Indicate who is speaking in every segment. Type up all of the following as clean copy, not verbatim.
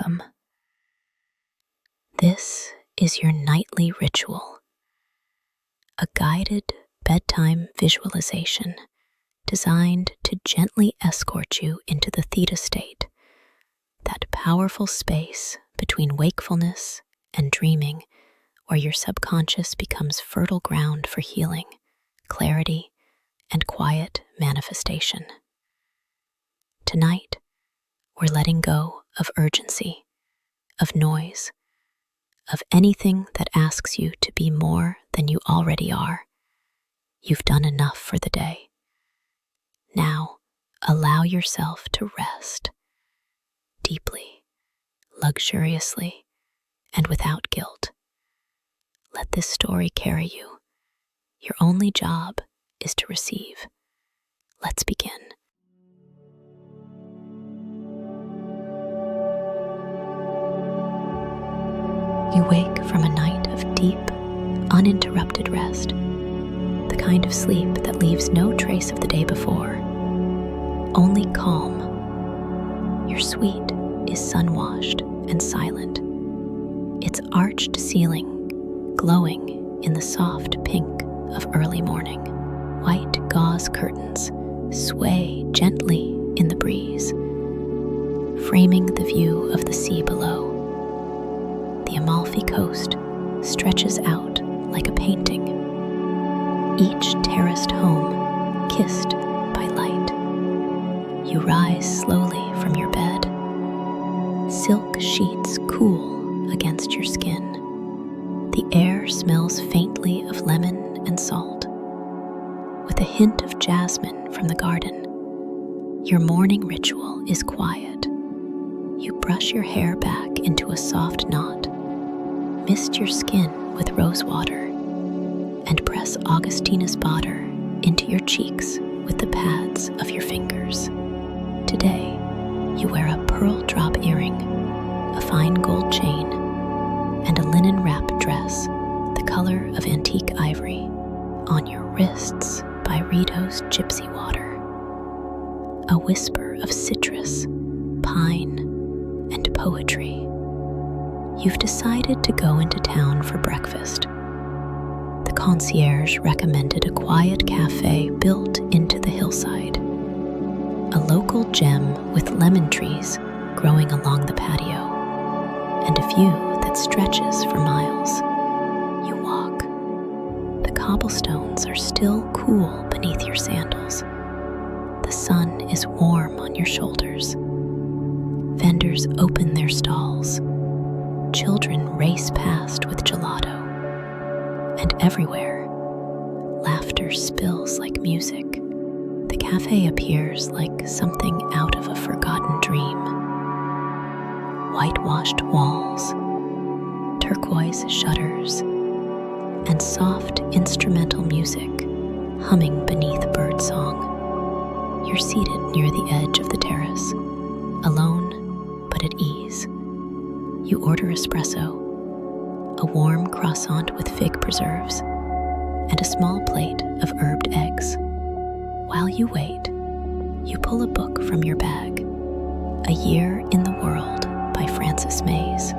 Speaker 1: welcome. This is your nightly ritual, a guided bedtime visualization designed to gently escort you into the theta state, that powerful space between wakefulness and dreaming where your subconscious becomes fertile ground for healing, clarity, and quiet manifestation. Tonight, we're letting go of urgency, of noise, of anything that asks you to be more than you already are. You've done enough for the day. Now, allow yourself to rest deeply, luxuriously, and without guilt. Let this story carry you. Your only job is to receive. Let's begin. You wake from a night of deep, uninterrupted rest, the kind of sleep that leaves no trace of the day before, only calm. Your suite is sun-washed and silent, its arched ceiling glowing in the soft pink of early morning. White gauze curtains sway gently in the breeze, framing the view of the sea below. The Amalfi Coast stretches out like a painting, each terraced home kissed by light. You rise slowly from your bed, silk sheets cool against your skin. The air smells faintly of lemon and salt, with a hint of jasmine from the garden. Your morning ritual is quiet. You brush your hair back into a soft knot, mist your skin with rose water, and press Augustina's butter into your cheeks with the pads of your fingers. Today, you wear a pearl drop earring, a fine gold chain, and a linen wrap dress, the color of antique ivory, on your wrists by Rito's gypsy water. A whisper of citrus, pine, and poetry. You've decided to go into town for breakfast. The concierge recommended a quiet cafe built into the hillside, a local gem with lemon trees growing along the patio, and a view that stretches for miles. You walk. The cobblestones are still cool beneath your sandals. The sun is warm on your shoulders. Vendors open their stalls. Children race past with gelato. And everywhere, laughter spills like music. The cafe appears like something out of a forgotten dream. Whitewashed walls, turquoise shutters, and soft instrumental music humming beneath birdsong. You're seated near the edge of the terrace, alone but at ease. You order espresso, a warm croissant with fig preserves, and a small plate of herbed eggs. While you wait, you pull a book from your bag, A Year in the World by Frances Mays.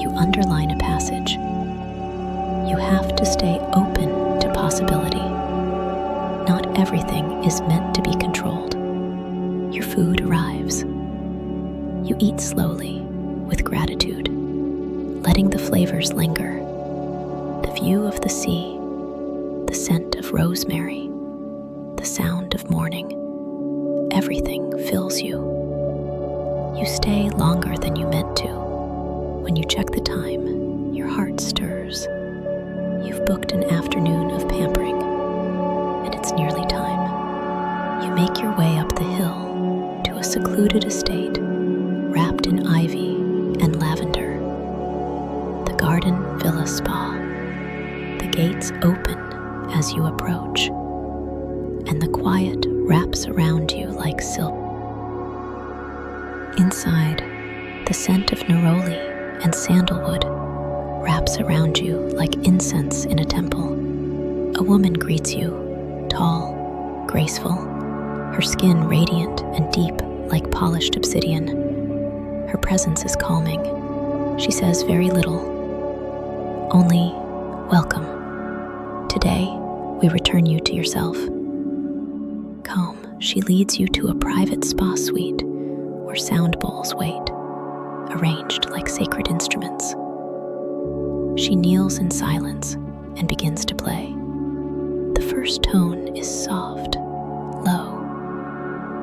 Speaker 1: You underline a passage. You have to stay open to possibility. Not everything is meant to be controlled. Your food arrives. You eat slowly, with gratitude, letting the flavors linger. The view of the sea, the scent of rosemary, the sound of morning, everything fills you. You stay longer than you meant to. When you check the time, your heart stirs. You've booked an afternoon of pampering, and it's nearly time. You make your way up the hill to a secluded estate wrapped in ivy and lavender. The garden villa spa. The gates open as you approach, and the quiet wraps around you like silk. Inside, the scent of neroli and sandalwood wraps around you like incense in a temple. A woman greets you, tall, graceful, her skin radiant and deep like polished obsidian. Her presence is calming. She says very little, only, "Welcome. Today, we return you to yourself." Calm, she leads you to a private spa suite where sound bowls wait, arranged like sacred instruments. She kneels in silence and begins to play. The first tone is soft, low.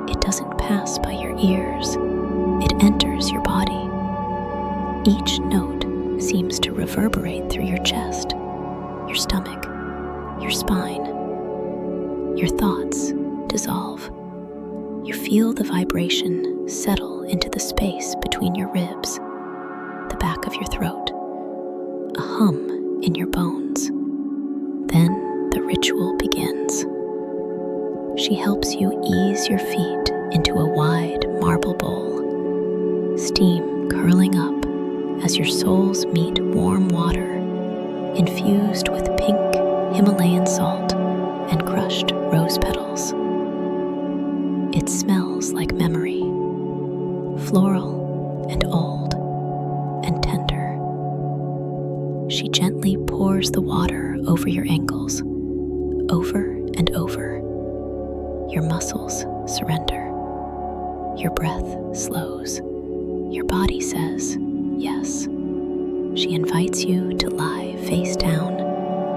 Speaker 1: It doesn't pass by your ears. It enters your body. Each note seems to reverberate through your chest, your stomach, your spine. Your thoughts dissolve. You feel the vibration settle into the space between your ribs, the back of your throat, a hum in your bones. Then the ritual begins. She helps you ease your feet into a wide marble bowl, steam curling up as your soles meet warm water, infused with pink Himalayan salt and crushed rose petals. It smells like memory, floral and old and tender. She gently pours the water over your ankles, over and over. Your muscles surrender. Your breath slows. Your body says yes. She invites you to lie face down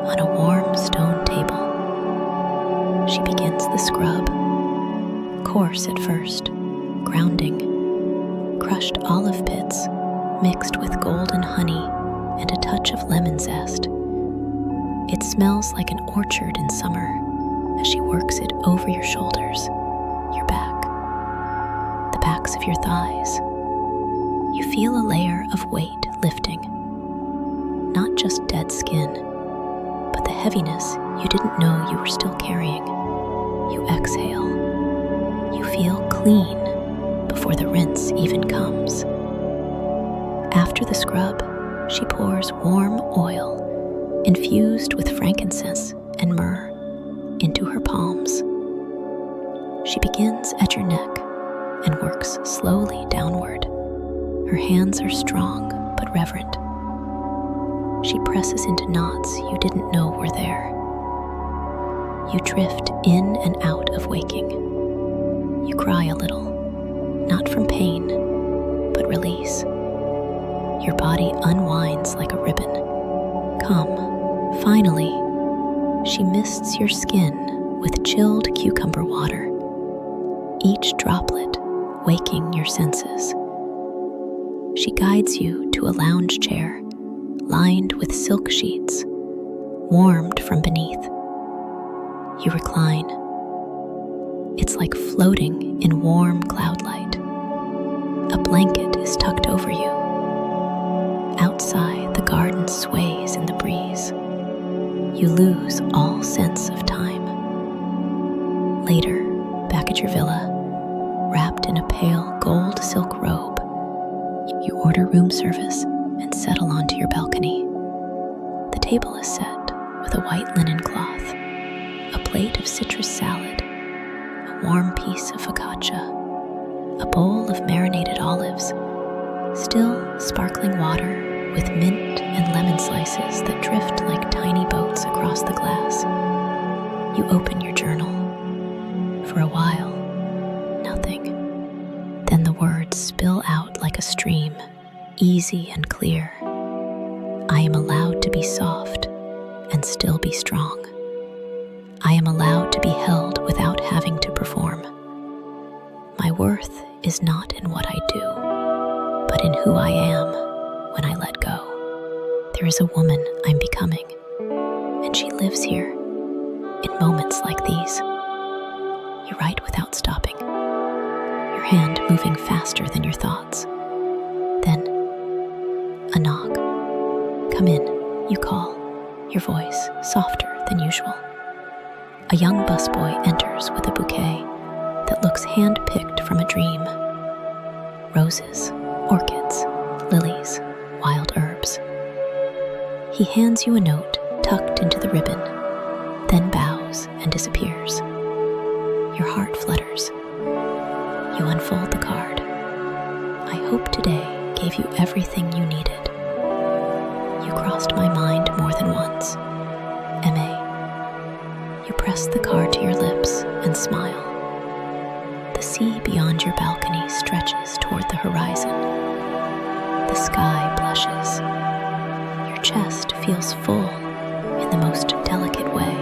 Speaker 1: on a warm stone table. She begins the scrub, coarse at first, grounding, crushed olive pits mixed with golden honey and a touch of lemon zest. It smells like an orchard in summer as she works it over your shoulders, your back, the backs of your thighs. You feel a layer of weight lifting, not just dead skin, but the heaviness you didn't know you were still carrying. You exhale. You feel clean before the rinse even comes. After the scrub, she pours warm oil infused with frankincense and myrrh into her palms. She begins at your neck and works slowly downward. Her hands are strong but reverent. She presses into knots you didn't know were there. You drift in and out of waking. You cry a little, not from pain, but release. Your body unwinds like a ribbon. Come, finally, she mists your skin with chilled cucumber water, each droplet waking your senses. She guides you to a lounge chair lined with silk sheets, warmed from beneath. You recline. It's like floating in warm cloud light. A blanket is tucked over you. Outside, the garden sways in the breeze. You lose all sense of time. Later, back at your villa, wrapped in a pale gold silk robe, you order room service and settle onto your balcony. The table is set with a white linen cloth, a plate of citrus salad, a warm piece of focaccia, a bowl of marinated olives, still sparkling water with mint and lemon slices that drift like tiny boats across the glass. You open your journal. For a while, nothing. Then the words spill out like a stream, easy and clear. I am allowed to be soft and still be strong. I am allowed to be held without having to perform. My worth is not in what I do, but in who I am when I let go. There is a woman I'm becoming, and she lives here in moments like these. You write without stopping, your hand moving faster than your thoughts. Then, a knock. Come in, you call, your voice softer than usual. A young busboy enters with a bouquet that looks hand-picked from a dream. Roses, orchids, lilies, wild herbs. He hands you a note tucked into the ribbon, then bows and disappears. Your heart flutters. You unfold the card. I hope today gave you everything you needed. You crossed my mind more than once. M.A. You pressed the card to your lips and smile. The sea beyond your balcony stretches toward the horizon. The sky blushes. Your chest feels full in the most delicate way.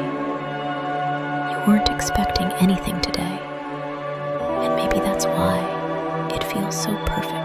Speaker 1: You weren't expecting anything today, and maybe that's why it feels so perfect.